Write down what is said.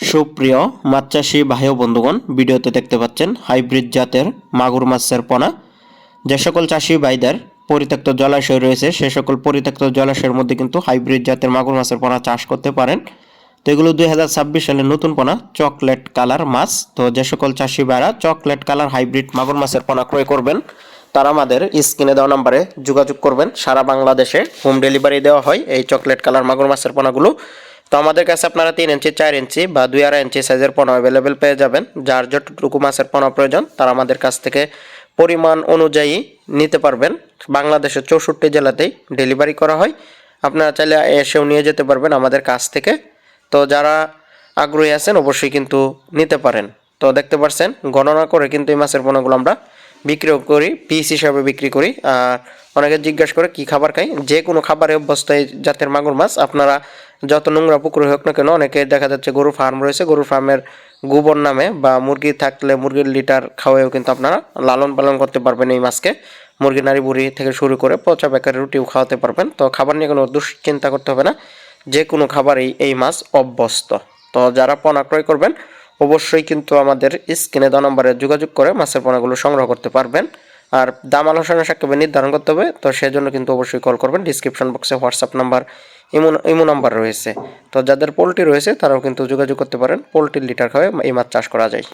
সুপ্রিয় মাছ চাষী ভাই ও বন্ধুগণ, ভিডিওতে দেখতে পাচ্ছেন হাইব্রিড জাতের মাগুর মাছের পোনা। যে সকল চাষী ভাইদের পরিত্যক্ত জলাশয় রয়েছে সে সকল পরিত্যক্ত জলাশয়ের মধ্যে কিন্তু হাইব্রিড জাতের মাগুর মাছের পোনা চাষ করতে পারেন। তো এগুলো 2026 সালের নতুন পোনা, চকলেট কালার মাছ। তো যে সকল চাষী ভাইরা চকলেট কালার হাইব্রিড মাগুর মাছের পোনা ক্রয় করবেন তারা আমাদের স্ক্রিনে দেওয়া নম্বরে যোগাযোগ করবেন। সারা বাংলাদেশে হোম ডেলিভারি দেওয়া হয় এই চকলেট কালার মাগুর মাছের পোনাগুলো। তো আমাদের কাছে আপনারা 3 ইঞ্চি, 4 ইঞ্চি বা 2.5 ইঞ্চি সাইজের পোনা অ্যাভেলেবেল পেয়ে যাবেন। যার যতটুকু মাছের পোনা প্রয়োজন তারা আমাদের কাছ থেকে পরিমাণ অনুযায়ী নিতে পারবেন। বাংলাদেশের 64 জেলাতেই ডেলিভারি করা হয়। আপনারা চাইলে এসেও নিয়ে যেতে পারবেন আমাদের কাছ থেকে। তো যারা আগ্রহী আছেন অবশ্যই কিন্তু নিতে পারেন। তো দেখতে পাচ্ছেন গণনা করে কিন্তু এই মাছের পোনাগুলো আমরা বিক্রি করি, পিস হিসাবে বিক্রি করি। আর অনেকে জিজ্ঞাসা করে কি খাবার খাই, যে কোনো খাবারে অভ্যস্ত এই জাতের মাগুর মাছ। আপনারা যত নোংরা পুকুরে হোক না কেন, অনেকে দেখা যাচ্ছে গরু ফার্ম রয়েছে, গরু ফার্মের গোবর নামে বা মুরগি থাকলে মুরগির লিটার খাওয়াও কিন্তু আপনারা লালন পালন করতে পারবেন এই মাছকে। মুরগি নাড়ি বুড়ি থেকে শুরু করে পচা বেকারি রুটিও খাওয়াতে পারবেন। তো খাবার নিয়ে কোনো দুশ্চিন্তা করতে হবে না, যে কোনো খাবারেই এই মাছ অভ্যস্ত। তো যারা পোনা ক্রয় করবেন অবশ্যই কিন্তু আমাদের স্ক্রিনে দেওয়া নম্বরে যোগাযোগ করে মাছের পোনাগুলো সংগ্রহ করতে পারবেন। আর দাম আলোচনা সাপেক্ষে নির্ধারণ করতে হবে, তো সেজন্য কিন্তু অবশ্যই কল করবেন। ডিসক্রিপশন বক্সে হোয়াটসঅ্যাপ নাম্বার, ইমো নাম্বার রয়েছে। তো যাদের পোলট্রি রয়েছে তারাও কিন্তু যোগাযোগ করতে পারেন। পোলট্রির লিটার খাওয়ায় এই মাছ চাষ করা যায়।